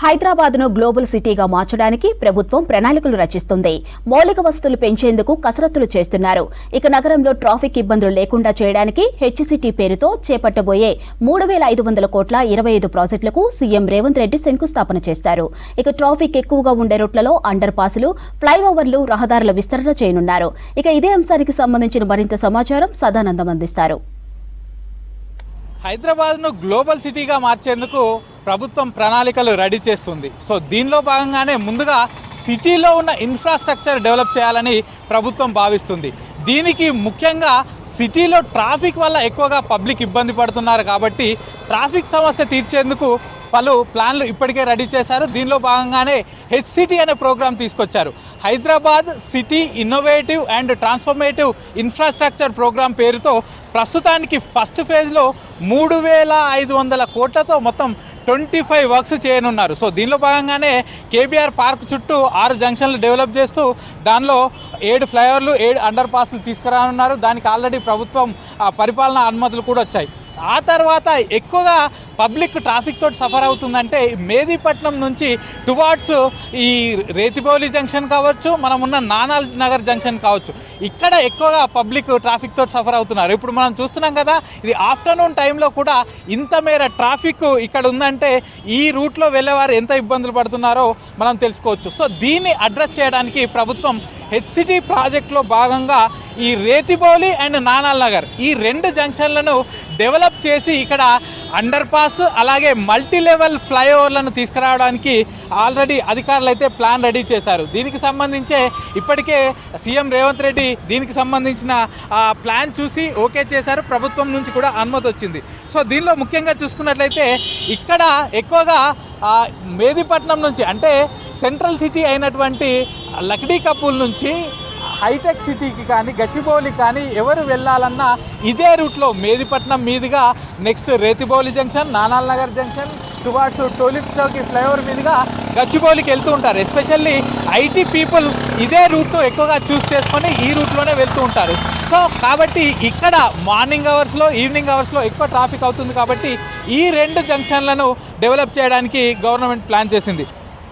హైదరాబాద్ను గ్లోబల్ సిటీగా మార్చడానికి ప్రభుత్వం ప్రణాళికలు రచిస్తుంది. మౌలిక వసతులు పెంచేందుకు కసరత్తులు చేస్తున్నారు. ఇక నగరంలో ట్రాఫిక్ ఇబ్బందులు లేకుండా చేయడానికి హెచ్సిటీ పేరుతో చేపట్టబోయే 3,500 కోట్ల 25 ప్రాజెక్టులకు సీఎం రేవంత్ రెడ్డి శంకుస్థాపన చేస్తారు. ఇక ట్రాఫిక్ ఎక్కువగా ఉండే రూట్లలో అండర్ పాసులు, ఫ్లైఓవర్లు, రహదారుల విస్తరణ చేయనున్నారు. ఇక ఇదే అంశానికి సంబంధించిన మరింత సమాచారం సదానందం అందిస్తారు. హైదరాబాద్ను గ్లోబల్ సిటీగా మార్చేందుకు ప్రభుత్వం ప్రణాళికలు రెడీ చేస్తుంది. సో దీనిలో భాగంగానే ముందుగా సిటీలో ఉన్న ఇన్ఫ్రాస్ట్రక్చర్ డెవలప్ చేయాలని ప్రభుత్వం భావిస్తుంది. దీనికి ముఖ్యంగా సిటీలో ట్రాఫిక్ వల్ల ఎక్కువగా పబ్లిక్ ఇబ్బంది పడుతున్నారు కాబట్టి ట్రాఫిక్ సమస్య తీర్చేందుకు పలు ప్లాన్లు ఇప్పటికే రెడీ చేశారు. దీనిలో భాగంగానే హెచ్సిటీ అనే ప్రోగ్రాం తీసుకొచ్చారు. Hyderabad city innovative and transformative infrastructure programme పేరుతో ప్రస్తుతానికి ఫస్ట్ ఫేజ్లో 3,500 కోట్లతో మొత్తం 25 వర్క్స్ చేయనున్నారు. సో దీనిలో భాగంగానే కేబీఆర్ పార్క్ చుట్టూ 6 జంక్షన్లు డెవలప్ చేస్తూ దానిలో 7 ఫ్లైఓవర్లు, 7 అండర్ పాస్లు తీసుకురానున్నారు. దానికి ఆల్రెడీ ప్రభుత్వం పరిపాలనా అనుమతులు కూడా వచ్చాయి. ఆ తర్వాత ఎక్కువగా పబ్లిక్ ట్రాఫిక్ తోటి సఫర్ అవుతుందంటే మేదీపట్నం నుంచి టువార్డ్స్ ఈ రేతిబౌలి జంక్షన్ కావచ్చు, మనం ఉన్న నానాల్ నగర్ జంక్షన్ కావచ్చు, ఇక్కడ ఎక్కువగా పబ్లిక్ ట్రాఫిక్ తోటి సఫర్ అవుతున్నారు. ఇప్పుడు మనం చూస్తున్నాం కదా, ఇది ఆఫ్టర్నూన్ టైంలో కూడా ఇంత మేర ట్రాఫిక్ ఇక్కడ ఉందంటే ఈ రూట్లో వెళ్ళేవారు ఎంత ఇబ్బందులు పడుతున్నారో మనం తెలుసుకోవచ్చు. సో దీన్ని అడ్రస్ చేయడానికి ప్రభుత్వం హెచ్సిటీ ప్రాజెక్టులో భాగంగా ఈ రేతిబౌలి అండ్ నానాల్ నగర్ ఈ 2 జంక్షన్లను డెవలప్ చేసి ఇక్కడ అండర్ పాస్ అలాగే మల్టీ లెవెల్ ఫ్లైఓవర్లను తీసుకురావడానికి ఆల్రెడీ అధికారులు అయితే ప్లాన్ రెడీ చేశారు. దీనికి సంబంధించే ఇప్పటికే సీఎం రేవంత్ రెడ్డి దీనికి సంబంధించిన ప్లాన్ చూసి ఓకే చేశారు. ప్రభుత్వం నుంచి కూడా అనుమతి వచ్చింది. సో దీనిలో ముఖ్యంగా చూసుకున్నట్లయితే ఇక్కడ ఎక్కువగా మేదీపట్నం నుంచి అంటే సెంట్రల్ సిటీ అయినటువంటి లక్డీ కపూల్ నుంచి హైటెక్ సిటీకి కానీ గచ్చిబౌలి కానీ ఎవరు వెళ్ళాలన్నా ఇదే రూట్లో మేదీపట్నం మీదుగా next Rethibowli junction, Nanal Nagar junction, towards Tolichowki flyover మీదుగా గచ్చిబౌలికి వెళ్తూ ఉంటారు. ఎస్పెషల్లీ ఐటీ పీపుల్ ఇదే రూట్ను ఎక్కువగా చూస్ చేసుకొని ఈ రూట్లోనే వెళ్తూ ఉంటారు. సో కాబట్టి ఇక్కడ మార్నింగ్ అవర్స్లో, ఈవినింగ్ అవర్స్లో ఎక్కువ ట్రాఫిక్ అవుతుంది కాబట్టి ఈ 2 జంక్షన్లను డెవలప్ చేయడానికి గవర్నమెంట్ ప్లాన్ చేసింది.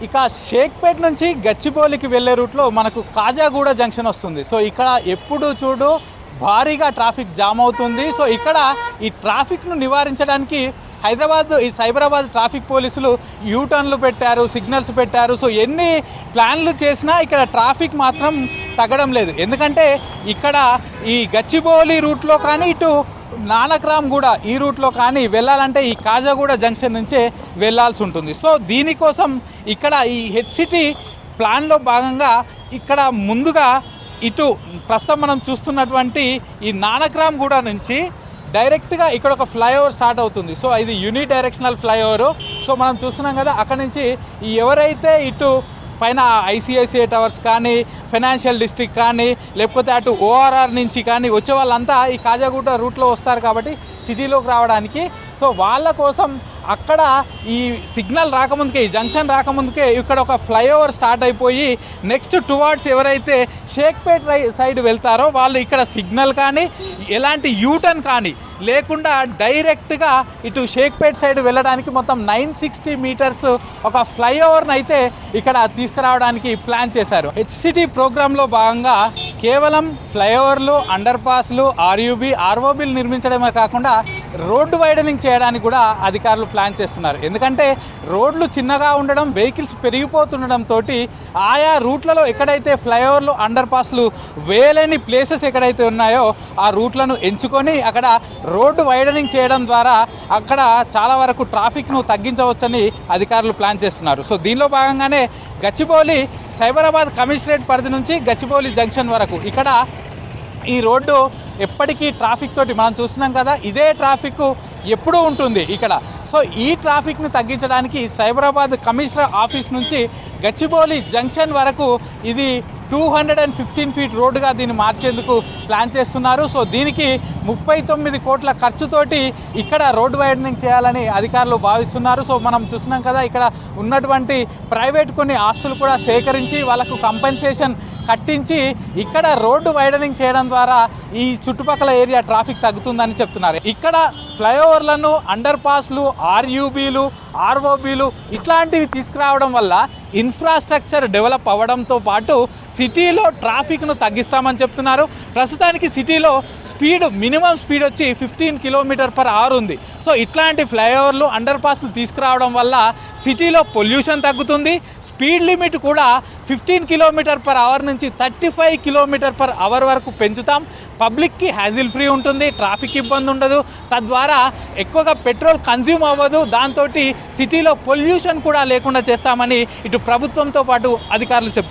ఇక షేక్పేట్ నుంచి గచ్చిబౌలికి వెళ్ళే రూట్లో మనకు కాజాగూడ జంక్షన్ వస్తుంది. సో ఇక్కడ ఎప్పుడు చూడు భారీగా ట్రాఫిక్ జామ్ అవుతుంది. సో ఇక్కడ ఈ ట్రాఫిక్ను నివారించడానికి ఈ సైబరాబాద్ ట్రాఫిక్ పోలీసులు యూటర్న్లు పెట్టారు, సిగ్నల్స్ పెట్టారు. సో ఎన్ని ప్లాన్లు చేసినా ఇక్కడ ట్రాఫిక్ మాత్రం తగ్గడం లేదు. ఎందుకంటే ఇక్కడ ఈ గచ్చిబౌలి రూట్లో కానీ ఇటు నానక్రామ్ కూడా ఈ రూట్లో కానీ వెళ్ళాలంటే ఈ కాజాగూడ జంక్షన్ నుంచే వెళ్ళాల్సి ఉంటుంది. సో దీనికోసం ఇక్కడ ఈ హెచ్సిటీ ప్లాన్లో భాగంగా ఇక్కడ ముందుగా ఇటు ప్రస్తుతం మనం చూస్తున్నటువంటి ఈ నానక్రామ్ గూడ నుంచి డైరెక్ట్గా ఇక్కడ ఒక ఫ్లైఓవర్ స్టార్ట్ అవుతుంది. సో ఇది యూని డైరెక్షనల్ ఫ్లైఓవరు. సో మనం చూస్తున్నాం కదా, అక్కడ నుంచి ఎవరైతే ఇటు పైన ఐసిఐసిఐ టవర్స్ కానీ, ఫైనాన్షియల్ డిస్ట్రిక్ట్ కానీ, లేకపోతే అటు ఓఆర్ఆర్ నుంచి కానీ వచ్చే వాళ్ళంతా ఈ కాజాగూడ రూట్లో వస్తారు కాబట్టి సిటీలోకి రావడానికి. సో వాళ్ళ కోసం అక్కడ ఈ సిగ్నల్ రాకముందుకే, ఈ జంక్షన్ రాకముందుకే ఇక్కడ ఒక ఫ్లైఓవర్ స్టార్ట్ అయిపోయి నెక్స్ట్ టువార్డ్స్ ఎవరైతే షేక్పేట్ సైడ్ వెళ్తారో వాళ్ళు ఇక్కడ సిగ్నల్ కానీ ఎలాంటి యూటర్న్ కానీ లేకుండా డైరెక్ట్గా ఇటు షేక్పేట్ సైడ్ వెళ్ళడానికి మొత్తం 960 మీటర్స్ ఒక ఫ్లైఓవర్ని అయితే ఇక్కడ తీసుకురావడానికి ప్లాన్ చేశారు. హెచ్సిటీ ప్రోగ్రాంలో భాగంగా కేవలం ఫ్లైఓవర్లు, అండర్ పాస్లు, ఆర్ఓబీలు నిర్మించడమే కాకుండా రోడ్డు వైడనింగ్ చేయడానికి కూడా అధికారులు ప్లాన్ చేస్తున్నారు. ఎందుకంటే రోడ్లు చిన్నగా ఉండడం, వెహికల్స్ పెరిగిపోతుండడంతో ఆయా రూట్లలో ఎక్కడైతే ఫ్లైఓవర్లు, అండర్ పాస్లు వేయలేని ప్లేసెస్ ఎక్కడైతే ఉన్నాయో ఆ రూట్లను ఎంచుకొని అక్కడ రోడ్డు వైడనింగ్ చేయడం ద్వారా అక్కడ చాలా వరకు ట్రాఫిక్ను తగ్గించవచ్చని అధికారులు ప్లాన్ చేస్తున్నారు. సో దీనిలో భాగంగానే గచ్చిబౌలి సైబరాబాద్ కమిషనరేట్ పరిధి నుంచి గచ్చిబౌలి జంక్షన్ వరకు ఇక్కడ ఈ రోడ్డు ఎప్పటికీ ట్రాఫిక్ తోటి మనం చూస్తున్నాం కదా, ఇదే ట్రాఫిక్ ఎప్పుడూ ఉంటుంది ఇక్కడ. సో ఈ ట్రాఫిక్ని తగ్గించడానికి సైబరాబాద్ కమిషనర్ ఆఫీస్ నుంచి గచ్చిబౌలి జంక్షన్ వరకు ఇది 215 ఫీట్ రోడ్డుగా దీన్ని మార్చేందుకు ప్లాన్ చేస్తున్నారు. సో దీనికి 39 కోట్ల ఖర్చుతోటి ఇక్కడ రోడ్ వైడనింగ్ చేయాలని అధికారులు భావిస్తున్నారు. సో మనం చూస్తున్నాం కదా, ఇక్కడ ఉన్నటువంటి ప్రైవేట్ కొన్ని ఆస్తులు కూడా సేకరించి వాళ్ళకు కంపెన్సేషన్ కట్టించి ఇక్కడ రోడ్డు వైడనింగ్ చేయడం ద్వారా ఈ చుట్టుపక్కల ఏరియా ట్రాఫిక్ తగ్గుతుందని చెప్తున్నారు. ఇక్కడ ఫ్లైఓవర్లను, అండర్ పాస్లు, ఆర్యూబీలు, ఆర్ఓబీలు ఇట్లాంటివి తీసుకురావడం వల్ల ఇన్ఫ్రాస్ట్రక్చర్ డెవలప్ అవ్వడంతో పాటు సిటీలో ట్రాఫిక్ను తగ్గిస్తామని చెప్తున్నారు. ప్రస్తుతానికి సిటీలో మినిమం స్పీడ్ వచ్చి 15 km/h ఉంది. సో ఇట్లాంటి ఫ్లైఓవర్లు, అండర్ పాస్లు తీసుకురావడం వల్ల సిటీలో పొల్యూషన్ తగ్గుతుంది. స్పీడ్ లిమిట్ కూడా 15 km/h నుంచి 35 km/h వరకు పెంచుతాం. పబ్లిక్కి హ్యాజిల్ ఫ్రీ ఉంటుంది, ట్రాఫిక్ ఇబ్బంది ఉండదు, తద్వారా ఎక్కువగా పెట్రోల్ కన్జ్యూమ్ అవ్వదు. దాంతో సిటీలో పొల్యూషన్ కూడా లేకుండా చేస్తామని ఇటు ప్రభుత్వంతో పాటు అధికారులు చెప్తున్నారు.